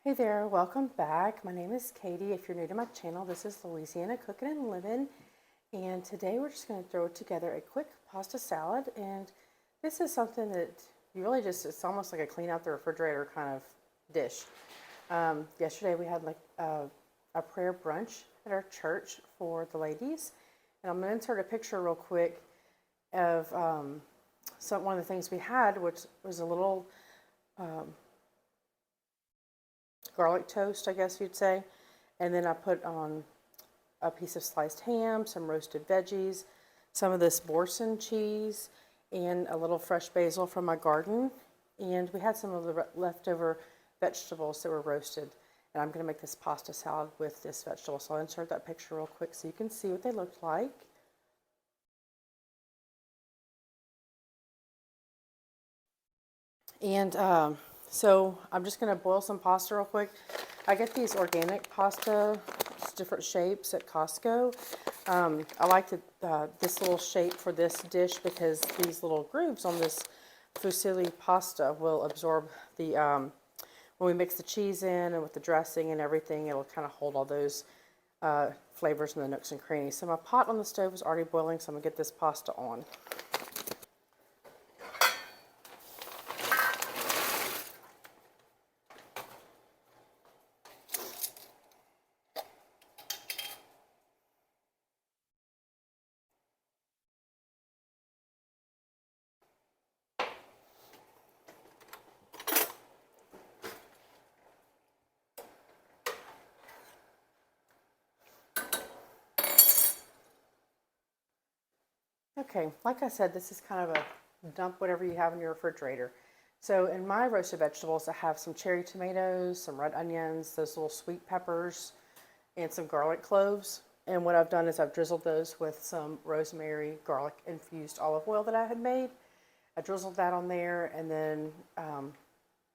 Hey there, welcome back. My name is Katie. If you're new to my channel, this is Louisiana Cooking and Living. And today we're just going to throw together a quick pasta salad. And this is something that you really just, it's almost like a clean out the refrigerator kind of dish. Yesterday we had like a prayer brunch at our church for the ladies. And I'm going to insert a picture real quick of one of the things we had, which was a little garlic toast, I guess you'd say. And then I put on a piece of sliced ham, some roasted veggies, some of this Boursin cheese, and a little fresh basil from my garden. And we had some of the leftover vegetables that were roasted. And I'm going to make this pasta salad with this vegetable. So I'll insert that picture real quick so you can see what they looked like. And so I'm just going to boil some pasta real quick. I get these organic pasta, different shapes at Costco. I like this little shape for this dish because these little grooves on this fusilli pasta will absorb the, when we mix the cheese in and with the dressing and everything, it'll kind of hold all those flavors in the nooks and crannies. So my pot on the stove is already boiling, so I'm going to get this pasta on. Okay, like I said, this is kind of a dump whatever you have in your refrigerator. So in my roasted vegetables, I have some cherry tomatoes, some red onions, those little sweet peppers, and some garlic cloves. And what I've done is I've drizzled those with some rosemary, garlic infused olive oil that I had made. I drizzled that on there, and then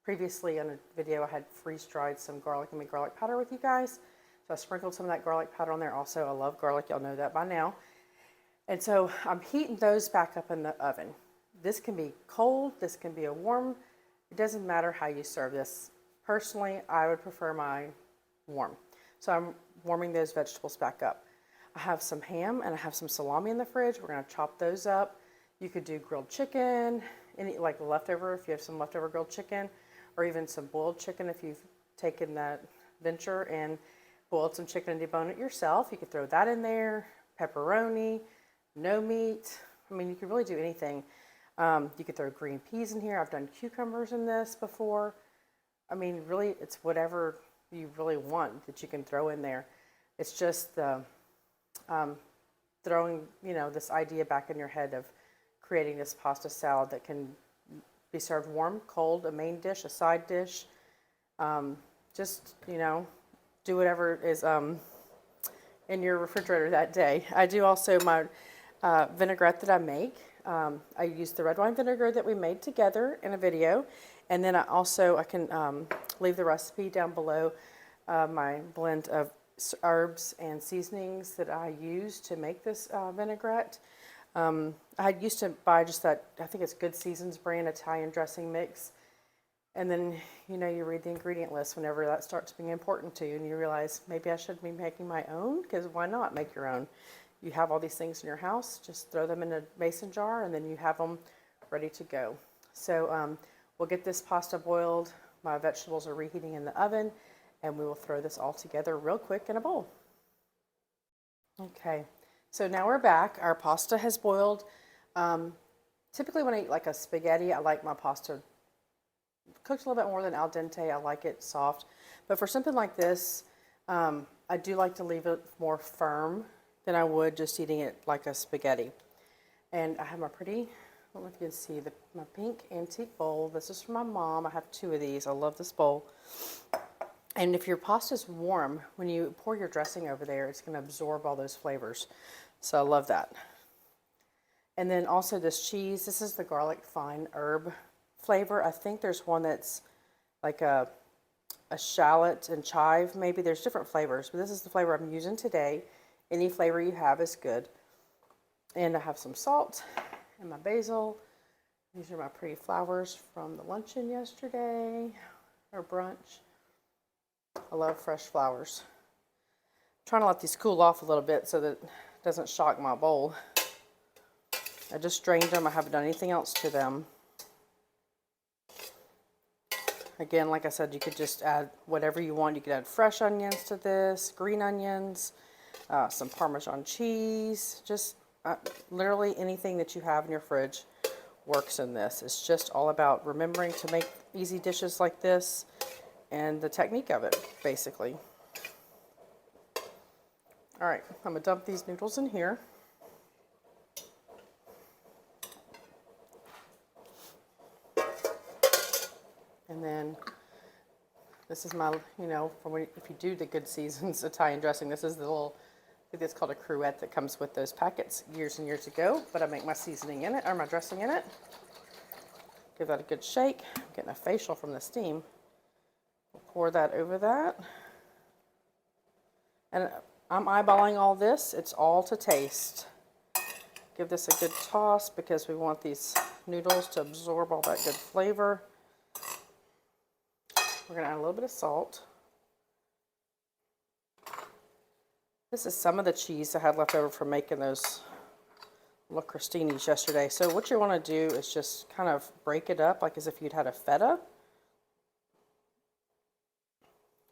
previously in a video I had freeze-dried some garlic and made garlic powder with you guys. So I sprinkled some of that garlic powder on there. Also, I love garlic. Y'all know that by now. And so I'm heating those back up in the oven. This can be cold, this can be a warm. It doesn't matter how you serve this. Personally, I would prefer mine warm. So I'm warming those vegetables back up. I have some ham and I have some salami in the fridge. We're going to chop those up. You could do grilled chicken, any like leftover if you have some leftover grilled chicken, or even some boiled chicken if you've taken that venture and boiled some chicken and deboned it yourself. You could throw that in there, pepperoni. No meat. I mean, you could really do anything. You could throw green peas in here. I've done cucumbers in this before. I mean, really, it's whatever you really want that you can throw in there. It's just the throwing, this idea back in your head of creating this pasta salad that can be served warm, cold, a main dish, a side dish. Just, do whatever is in your refrigerator that day. I do also my vinaigrette that I make. I use the red wine vinegar that we made together in a video, and then I can leave the recipe down below, my blend of herbs and seasonings that I use to make this vinaigrette. I used to buy just that, I think it's Good Seasons brand Italian dressing mix, and then you read the ingredient list whenever that starts being important to you, and you realize maybe I should be making my own, because why not make your own? You have all these things in your house, just throw them in a mason jar and then you have them ready to go. So we'll get this pasta boiled. My vegetables are reheating in the oven, and we will throw this all together real quick in a bowl. Okay, so now we're back. Our pasta has boiled. Typically when I eat like a spaghetti, I like my pasta cooked a little bit more than al dente. I like it soft. But for something like this, I do like to leave it more firm than I would just eating it like a spaghetti. And I have my pretty, I don't know if you can see, my pink antique bowl. This is from my mom. I have 2 of these. I love this bowl. And if your pasta is warm, when you pour your dressing over there, it's going to absorb all those flavors. So I love that. And then also this cheese. This is the garlic fine herb flavor. I think there's one that's like a shallot and chive. Maybe there's different flavors, but this is the flavor I'm using today. Any flavor you have is good. And I have some salt and my basil. These are my pretty flowers from the luncheon yesterday, or brunch. I love fresh flowers. I'm trying to let these cool off a little bit so that it doesn't shock my bowl. I just drained them. I haven't done anything else to them. Again, like I said, you could just add whatever you want. You could add fresh onions to this, green onions, some Parmesan cheese, just literally anything that you have in your fridge works in this. It's just all about remembering to make easy dishes like this and the technique of it, basically. All right, I'm gonna dump these noodles in here. And then this is my, from when, if you do the Good Seasons Italian dressing, this is the little, I think it's called a cruet that comes with those packets years and years ago. But I make my seasoning in it, or my dressing in it. Give that a good shake. I'm getting a facial from the steam. We'll pour that over that. And I'm eyeballing all this. It's all to taste. Give this a good toss because we want these noodles to absorb all that good flavor. We're going to add a little bit of salt. This is some of the cheese I had left over from making those little crostinis yesterday. So what you want to do is just kind of break it up like as if you'd had a feta.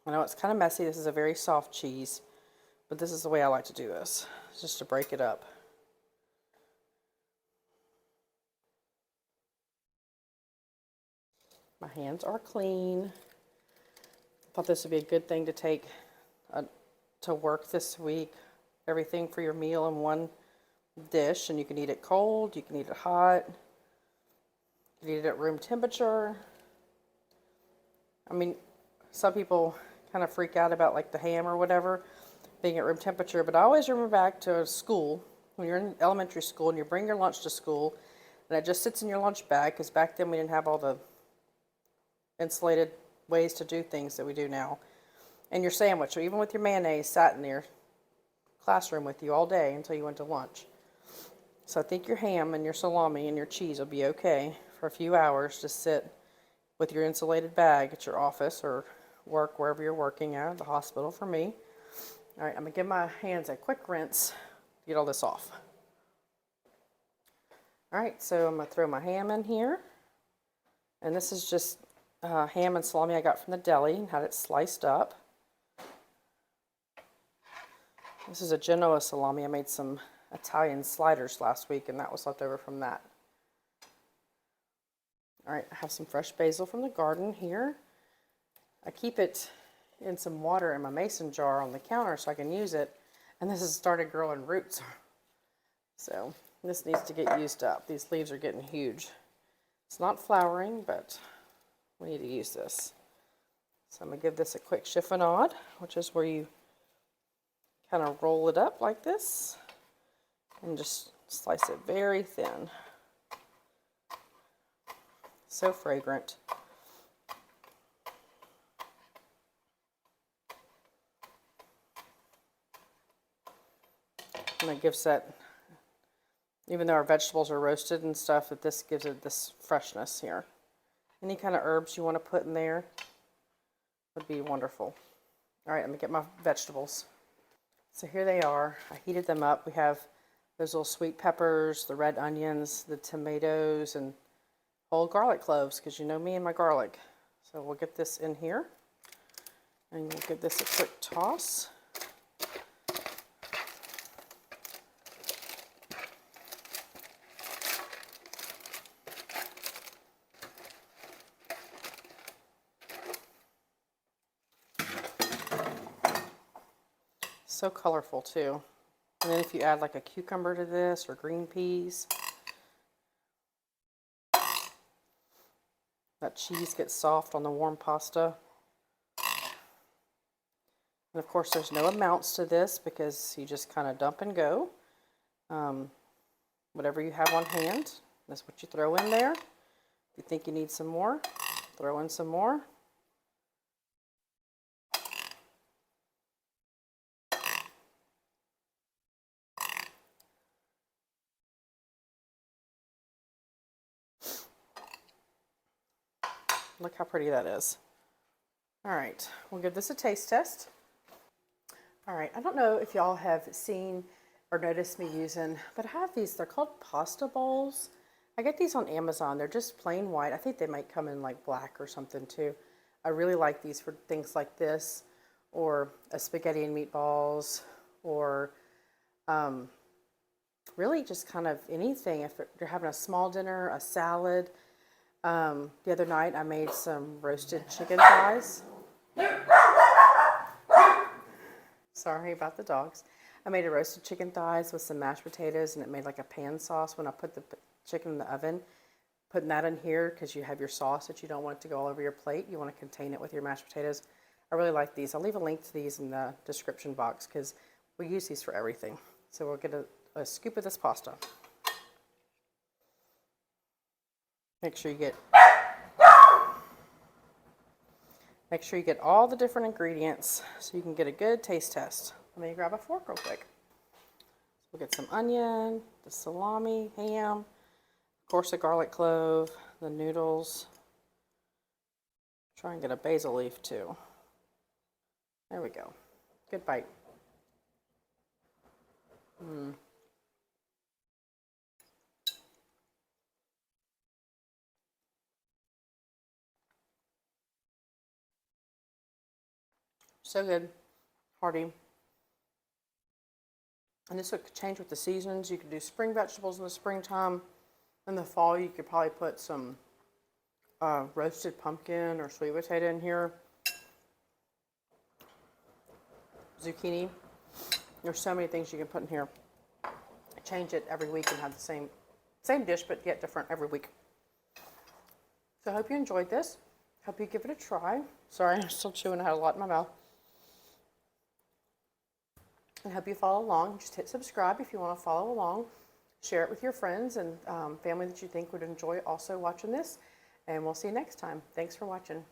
I know it's kind of messy. This is a very soft cheese, but this is the way I like to do this, just to break it up. My hands are clean. I thought this would be a good thing to take to work this week. Everything for your meal in one dish, and you can eat it cold, you can eat it hot, you can eat it at room temperature. I mean, some people kind of freak out about like the ham or whatever being at room temperature, but I always remember back to school, when you're in elementary school and you bring your lunch to school, and it just sits in your lunch bag, because back then we didn't have all the insulated ways to do things that we do now. And your sandwich, or even with your mayonnaise, sat in your classroom with you all day until you went to lunch. So I think your ham and your salami and your cheese will be okay for a few hours to sit with your insulated bag at your office or work, wherever you're working at, the hospital for me. All right, I'm going to give my hands a quick rinse to get all this off. All right, so I'm going to throw my ham in here. And this is just ham and salami I got from the deli and had it sliced up. This is a Genoa salami. I made some Italian sliders last week, and that was left over from that. All right, I have some fresh basil from the garden here. I keep it in some water in my mason jar on the counter so I can use it, and this has started growing roots. So this needs to get used up. These leaves are getting huge. It's not flowering, but we need to use this. So I'm going to give this a quick chiffonade, which is where you kind of roll it up like this and just slice it very thin. So fragrant. And it gives that, even though our vegetables are roasted and stuff, that this gives it this freshness here. Any kind of herbs you want to put in there would be wonderful. All right, I'm going to get my vegetables. So here they are. I heated them up. We have those little sweet peppers, the red onions, the tomatoes, and whole garlic cloves, because you know me and my garlic. So we'll get this in here, and we'll give this a quick toss. So colorful too. And then if you add like a cucumber to this or green peas, that cheese gets soft on the warm pasta. And of course there's no amounts to this because you just kind of dump and go. Whatever you have on hand, that's what you throw in there. If you think you need some more, throw in some more. Look how pretty that is. All right, we'll give this a taste test. All right, I don't know if y'all have seen or noticed me using, but I have these. They're called pasta bowls. I get these on Amazon. They're just plain white. I think they might come in like black or something too. I really like these for things like this, or a spaghetti and meatballs, or really just kind of anything. If you're having a small dinner, a salad. The other night I made some roasted chicken thighs. Sorry about the dogs. I made a roasted chicken thighs with some mashed potatoes, and it made like a pan sauce when I put the chicken in the oven. Putting that in here because you have your sauce that you don't want it to go all over your plate. You want to contain it with your mashed potatoes. I really like these. I'll leave a link to these in the description box because we use these for everything. So we'll get a scoop of this pasta. Make sure you get all the different ingredients so you can get a good taste test. Let me grab a fork real quick. We'll get some onion, the salami, ham, of course a garlic clove, the noodles. Try and get a basil leaf too. There we go. Good bite. So good. Hearty. And this would change with the seasons. You could do spring vegetables in the springtime. In the fall, you could probably put some roasted pumpkin or sweet potato in here. Zucchini. There's so many things you can put in here. Change it every week and have the same dish, but yet different every week. So I hope you enjoyed this. Hope you give it a try. Sorry, I'm still chewing. I had a lot in my mouth. And hope you follow along. Just hit subscribe if you want to follow along. Share it with your friends and family that you think would enjoy also watching this. And we'll see you next time. Thanks for watching.